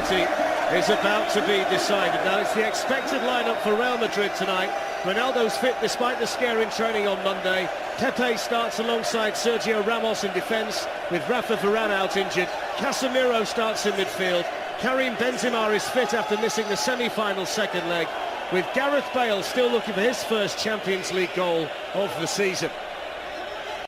City is about to be decided. Now, it's the expected lineup for Real Madrid tonight. Ronaldo's fit despite the scare in training on Monday. Pepe starts alongside Sergio Ramos in defence, with Rafa Varane out injured. Casemiro starts in midfield. Karim Benzema is fit after missing the semi-final second leg, with Gareth Bale still looking for his first Champions League goal of the season.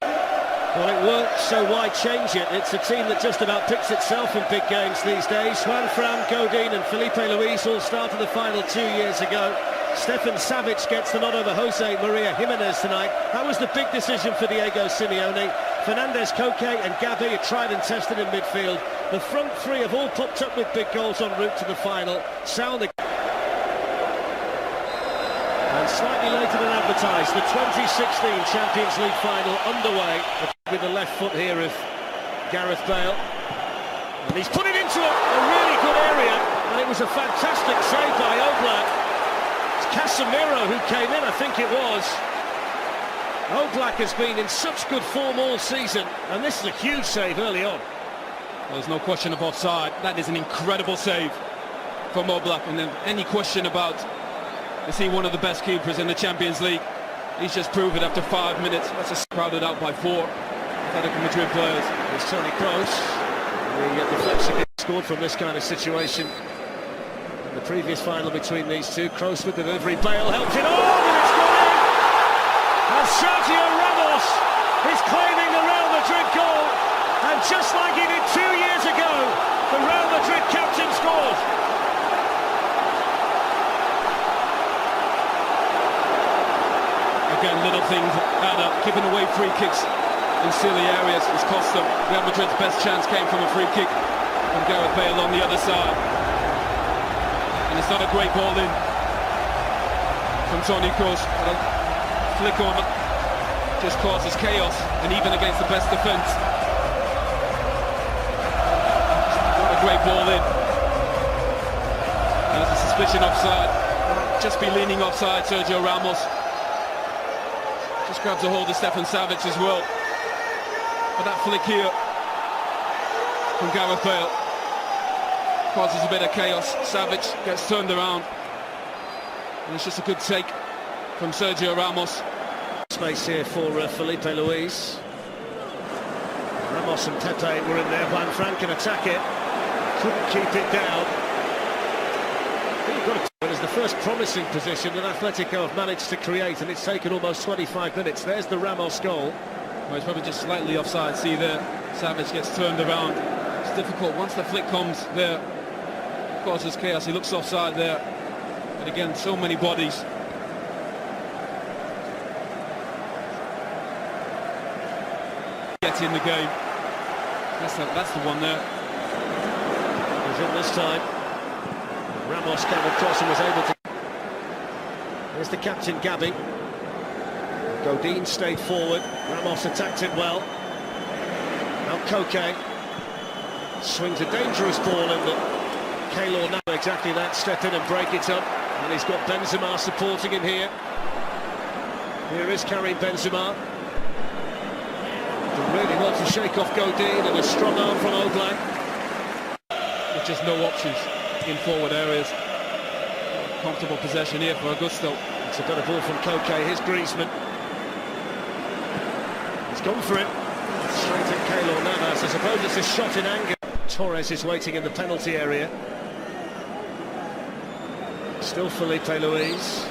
Well, it worked, so why change it? It's a team that just about picks itself in big games these days. Juanfran, Godin and Felipe Luis all started the final 2 years ago. Stefan Savic gets the nod over Jose Maria Jimenez tonight. That was the big decision for Diego Simeone. Fernandez, Koke and Gavi are tried and tested in midfield. The front three have all popped up with big goals en route to the final. And slightly later than advertised, the 2016 Champions League final underway with the left foot here of Gareth Bale. And he's put it into a really good area, and it was a fantastic save by Oblak. It's Casemiro who came in, I think it was. Oblak has been in such good form all season, and this is a huge save early on. Well, there's no question of offside. That is an incredible save from Oblak, and then any question about is he one of the best keepers in the Champions League? He's just proved it after 5 minutes. That's a crowded out by 4 Atletico Madrid players. It's Toni Kroos. The deflection scored from this kind of situation. In the previous final between these two, Kroos with the delivery, Bale helped it on, and it's gone in! And Sergio Ramos is claiming the Real Madrid goal, and just like he did 2 years ago, the Real Madrid captain scores. Again, little things add up. Giving away free kicks in silly areas has cost them. Real Madrid's best chance came from a free kick from Gareth Bale on the other side. And it's not a great ball in from Toni Kroos. But a flick on just causes chaos, and even against the best defence. Not a great ball in. There's a suspicion offside. Just be leaning offside, Sergio Ramos. Just grabs a hold of Stefan Savic as well. But that flick here from Gareth Bale causes a bit of chaos. Savic gets turned around, and it's just a good take from Sergio Ramos. Space here for Felipe Luis. Ramos and Pepe were in there. Juanfran can attack it. Couldn't keep it down. It is the first promising position that Atletico have managed to create, and it's taken almost 25 minutes. There's the Ramos goal. Well, it's probably just slightly offside. See there, Savic gets turned around. It's difficult once the flick comes there. It causes chaos. He looks offside there, but again, so many bodies. Gets in the game. That's the one there. He's in this time. Ramos came across and was able to... There's the captain, Gavi. Godin stayed forward. Ramos attacked it well. Now Koke swings a dangerous ball, and Keylor now exactly that. Step in and break it up. And he's got Benzema supporting him here. Here is Karim Benzema. Really wants to shake off Godin, and a strong arm from Oblak. With just no options in forward areas. Comfortable possession here for Augusto. It's a better ball from Koke. Here's Griezmann. He's gone for it. Straight at Keylor Navas. I suppose it's a shot in anger. Torres is waiting in the penalty area. Still Felipe Luis.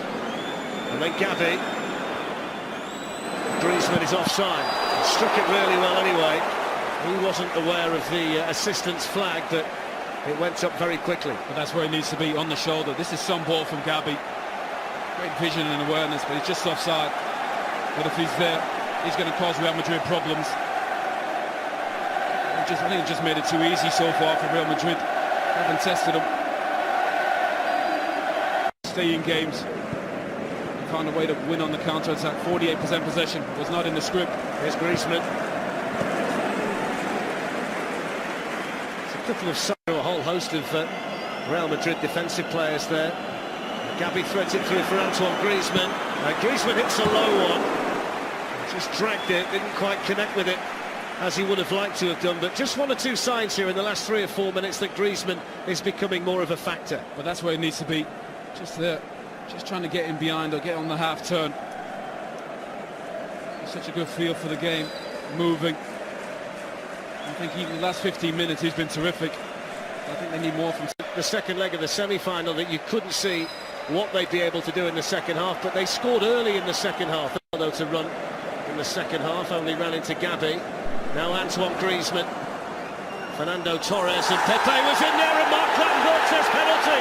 And then Gavi. Griezmann is offside. He struck it really well anyway. He wasn't aware of the assistant's flag, but it went up very quickly. But that's where he needs to be, on the shoulder. This is some ball from Gavi. Great vision and awareness, but he's just offside. But if he's there, he's going to cause Real Madrid problems. I think he just made it too easy so far for Real Madrid. Haven't tested him. Stay in games. He found a way to win on the counter-attack. 48% possession. Was not in the script. Here's Griezmann. It's a couple of... a whole host of Real Madrid defensive players there. Gavi threads it through for Antoine Griezmann. Griezmann hits a low one. Just dragged it, didn't quite connect with it. as he would have liked to have done, but just one or two signs here in the last 3 or 4 minutes that Griezmann is becoming more of a factor. But that's where he needs to be, just there, just trying to get in behind or get on the half turn. Such a good feel for the game, moving. I think even the last 15 minutes he's been terrific. I think they need more from the second leg of the semi-final, that you couldn't see what they'd be able to do in the second half, but they scored early in the second half. Though to run in the second half, only ran into Gabi. Now Antoine Griezmann, Fernando Torres, and Pepe was in there, and Mark Clattenburg says penalty.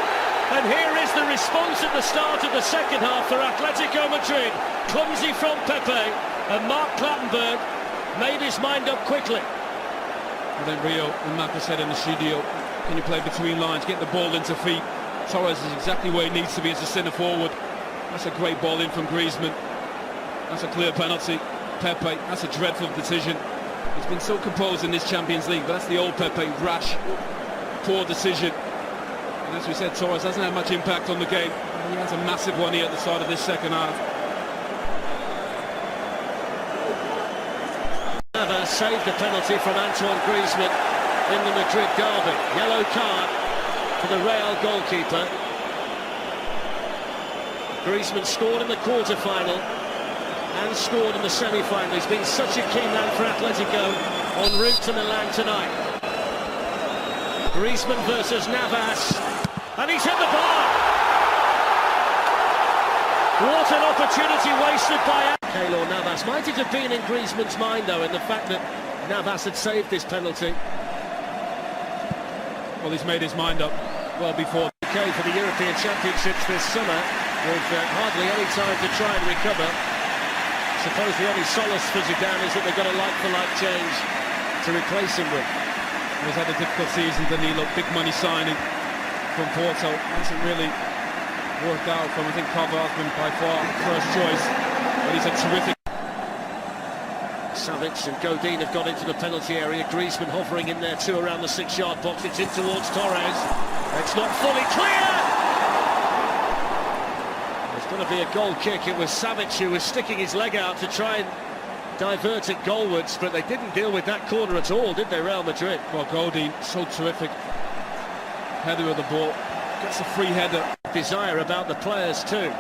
And here is the response at the start of the second half for Atletico Madrid. Clumsy from Pepe, and Mark Clattenburg made his mind up quickly. And then Rio and Marcus said in the studio, can you play between lines, get the ball into feet? Torres is exactly where he needs to be as a centre forward. That's a great ball in from Griezmann. That's a clear penalty. Pepe, that's a dreadful decision. He's been so composed in this Champions League, but that's the old Pepe, rash, poor decision. And as we said, Torres hasn't had much impact on the game. He has a massive one here at the start of this second half. Navas saved the penalty from Antoine Griezmann in the Madrid derby. Yellow card for the Real goalkeeper. Griezmann scored in the quarter-final and scored in the semi-final. He's been such a key man for Atletico en route to Milan tonight. Griezmann versus Navas, and he's hit the bar. What an opportunity wasted by Keylor Navas. Might it have been in Griezmann's mind, though, in the fact that Navas had saved this penalty? Well, he's made his mind up well before. Okay, for the European Championships this summer, with hardly any time to try and recover. I suppose the only solace for Zidane is that they've got a like-for-like change to replace him with. He's had a difficult season, Danilo, big money signing from Porto. Hasn't really worked out from, I think Carvalho's been by far first choice, but he's a terrific. Savic and Godin have got into the penalty area. Griezmann hovering in there too around the 6-yard box. It's in towards Torres. It's not fully clear. There's going to be a goal kick. It was Savic who was sticking his leg out to try and divert it goalwards, but they didn't deal with that corner at all, did they, Real Madrid? Well, Godin, so terrific. Header of the ball. Gets a free header. Desire about the players too.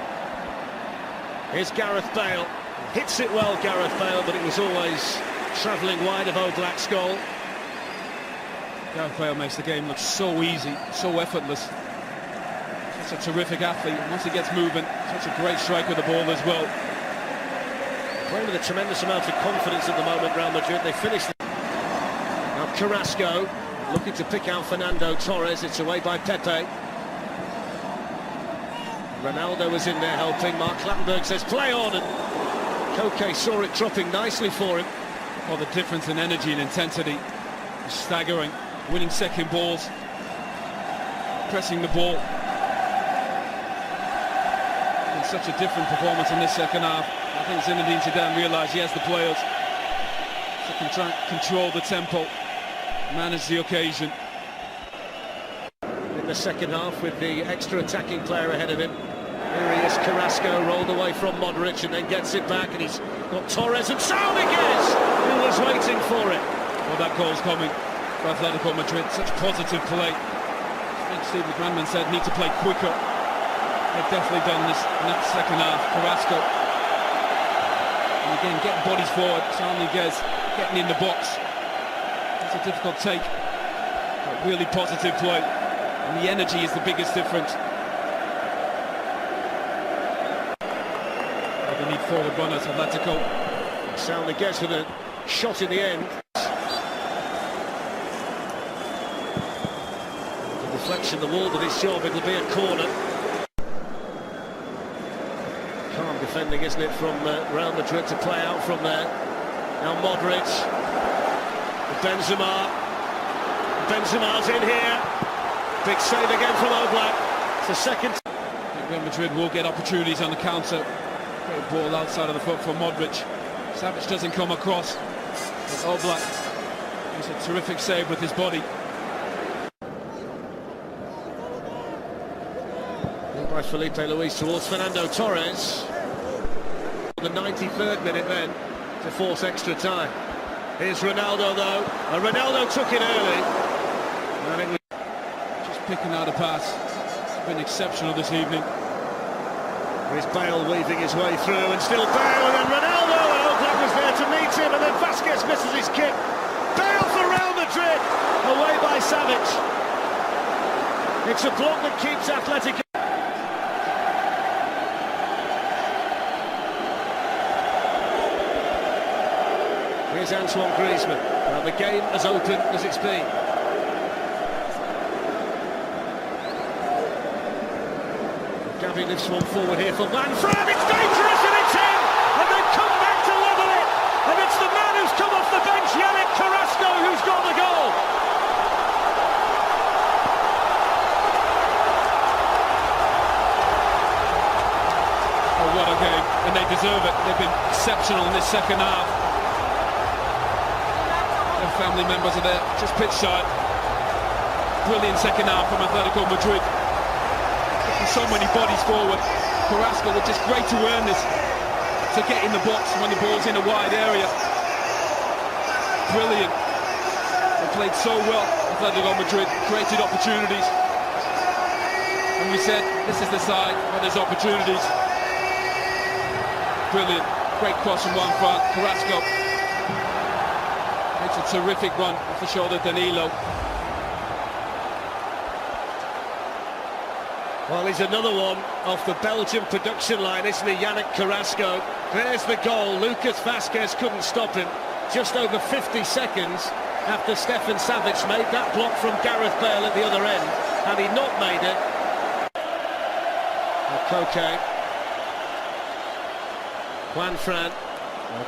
Here's Gareth Bale. Hits it well, Gareth Bale, but it was always travelling wide of Oblak's goal. Gareth Bale makes the game look so easy, so effortless. Such a terrific athlete. Once he gets moving, such a great strike with the ball as well. Playing with a tremendous amount of confidence at the moment, Real Madrid. They finished. Now Carrasco looking to pick out Fernando Torres. It's away by Pepe. Ronaldo was in there helping. Mark Clattenburg says play on, and Koke saw it dropping nicely for him. Well, the difference in energy and intensity is staggering. Winning second balls, pressing the ball. It's such a different performance in this second half. I think Zinedine Zidane realised he has the players to control the tempo, manage the occasion. In the second half, with the extra attacking player ahead of him. Here he is, Carrasco, rolled away from Modric and then gets it back, and he's got Torres and Saúl who was waiting for it. Well, that goal's coming for Atletico Madrid. Such positive play. I think Steve McManaman said need to play quicker. They've definitely done this in that second half. Carrasco. And again, getting bodies forward. Saúl getting in the box. It's a difficult take. But really positive play. And the energy is the biggest difference. They need forward runners, Atletico. Saúl gets with a shot in the end. The deflection, the wall did its job. It'll be a corner. Calm defending, isn't it, from Real Madrid to play out from there. Now Modric. Benzema. Benzema's in here. Big save again from Oblak. It's the second. Real Madrid will get opportunities on the counter. Great ball outside of the foot for Modric. Savic doesn't come across. But Oblak makes a terrific save with his body. By Felipe Luis towards Fernando Torres. The 93rd minute then to force extra time. Here's Ronaldo though. Ronaldo took it early. And it was just picking out a pass. It's been exceptional this evening. Here's Bale weaving his way through, and still Bale, and then Ronaldo, and Oblak was there to meet him, and then Vasquez misses his kick. Bale for Real Madrid, away by Savic. It's a block that keeps Atletico. Here's Antoine Griezmann. Now the game as open as it's been. Gavi lifts one forward here for Manfred. It's dangerous and it's in! And they come back to level it! And it's the man who's come off the bench, Yannick Carrasco, who's got the goal! Oh, what a game. And they deserve it. They've been exceptional in this second half. Their family members are there, just pitch side. Brilliant second half from Atletico Madrid. So many bodies forward. Carrasco with just great awareness to get in the box when the ball's in a wide area. Brilliant. They played so well. Atletico Madrid created opportunities. And we said, this is the side where there's opportunities. Brilliant. Great cross from one front. Carrasco makes a terrific run off the shoulder of Danilo. Well, he's another one off the Belgian production line, isn't he, Yannick Carrasco? There's the goal. Lucas Vasquez couldn't stop him. Just over 50 seconds after Stefan Savic made that block from Gareth Bale at the other end, and he not made it. Koke. Juan Fran.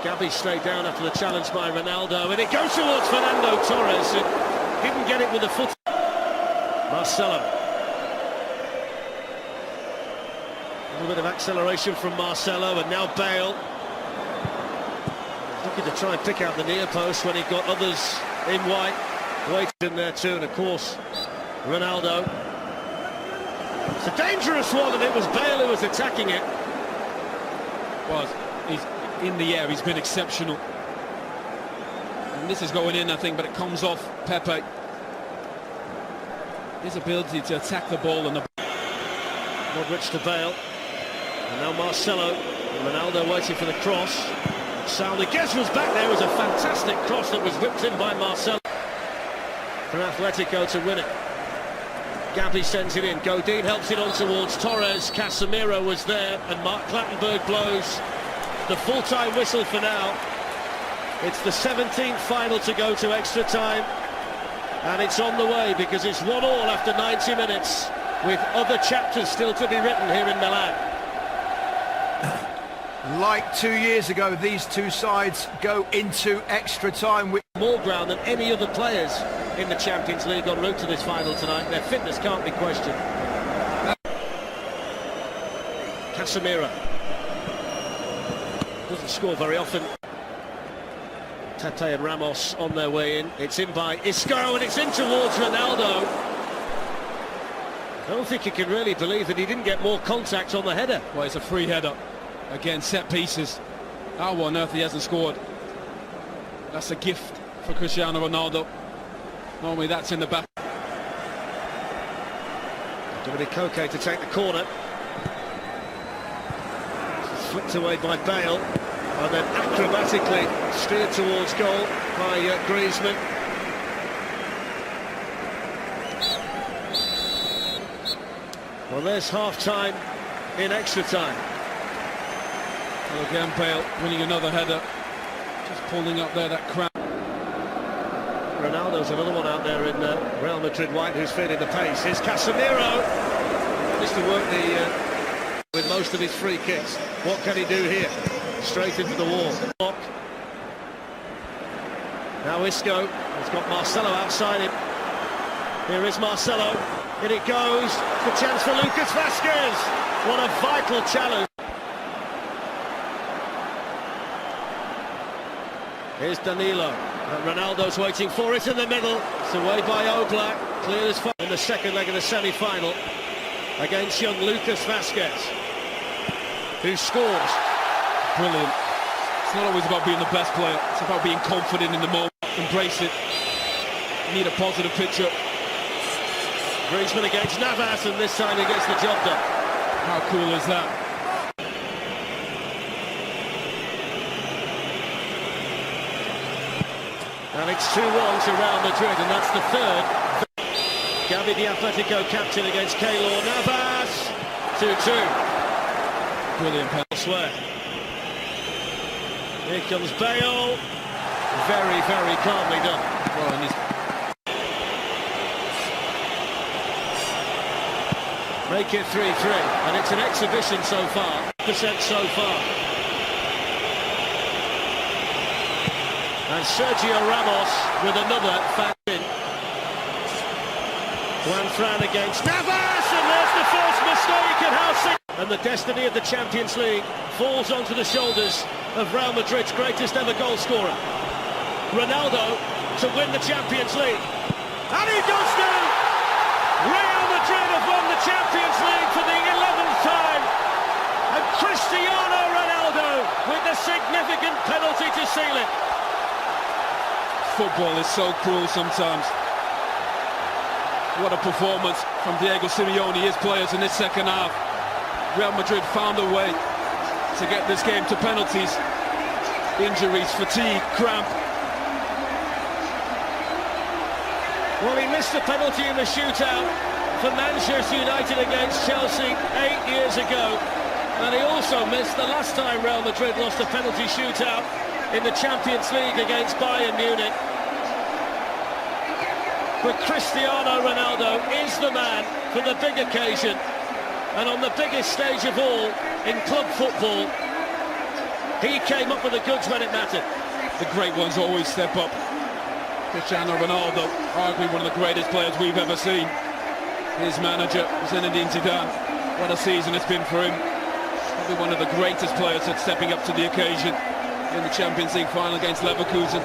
Gabi stayed down after the challenge by Ronaldo, and it goes towards Fernando Torres, and didn't get it with the foot. Marcelo. A little bit of acceleration from Marcelo, and now Bale. Looking to try and pick out the near post when he got others in white. Waited in there too, and of course, Ronaldo. It's a dangerous one, and it was Bale who was attacking it. Well, he's in the air, he's been exceptional. And this is going in, I think, but it comes off Pepe. His ability to attack the ball and the... Modric to Bale. And now Marcelo, and Ronaldo waiting for the cross. Salniguez was back there. It was a fantastic cross that was whipped in by Marcelo for Atletico to win it. Gavi sends it in. Godin helps it on towards Torres. Casemiro was there, and Mark Clattenburg blows the full-time whistle for now. It's the 17th final to go to extra time, and it's on the way because it's 1-1 after 90 minutes, with other chapters still to be written here in Milan. Like 2 years ago, these two sides go into extra time with more ground than any other players in the Champions League en route to this final tonight. Their fitness can't be questioned. Casemiro doesn't score very often. Tete and Ramos on their way in. It's in by Isco, and it's in towards Ronaldo. I don't think you can really believe that he didn't get more contact on the header. Well, it's a free header. Again, set pieces. How on earth he hasn't scored? That's a gift for Cristiano Ronaldo. Normally that's in the back. Dominic Koke to take the corner. Flicked away by Bale, and then acrobatically steered towards goal by Griezmann. Well, there's half-time in extra time. Well, again, Bale winning another header. Just pulling up there, that crowd. Ronaldo's another one out there in Real Madrid white who's feeling the pace. Here's Casemiro. Used to work with most of his free kicks. What can he do here? Straight into the wall. Now Isco has got Marcelo outside him. Here is Marcelo. In it goes. The chance for Lucas Vasquez. What a vital challenge. Here's Danilo. And Ronaldo's waiting for it in the middle. It's away by Oblak. Clear as far in the second leg of the semi-final against young Lucas Vasquez, who scores. Brilliant. It's not always about being the best player, it's about being confident in the moment. Embrace it. You need a positive picture. Griezmann against Navas, and this time he gets the job done. How cool is that? And it's 2-1 to Real Madrid, and that's the third. Gavi, the Atletico captain, against Keylor Navas. 2-2. Brilliant pass. Elsewhere. Here comes Bale. Very, very calmly done. Well, and he's Make it 3-3, and it's an exhibition so far. % so far. And Sergio Ramos with another in. Juan Fran against Navas, and there's the first mistake at House. And the destiny of the Champions League falls onto the shoulders of Real Madrid's greatest ever goal scorer, Ronaldo, to win the Champions League. And he does now! Real Madrid have won the Champions League for the 11th time, and Cristiano Ronaldo with the significant penalty to seal it. Football is so cruel sometimes. What a performance from Diego Simeone, his players in this second half. Real Madrid found a way to get this game to penalties. Injuries, fatigue, cramp. Well, he missed the penalty in the shootout for Manchester United against Chelsea 8 years ago. And he also missed the last time Real Madrid lost a penalty shootout in the Champions League against Bayern Munich. But Cristiano Ronaldo is the man for the big occasion. And on the biggest stage of all in club football, he came up with the goods when it mattered. The great ones always step up. Cristiano Ronaldo, arguably one of the greatest players we've ever seen. His manager, Zinedine Zidane, what a season it's been for him. Probably one of the greatest players that's stepping up to the occasion in the Champions League final against Leverkusen.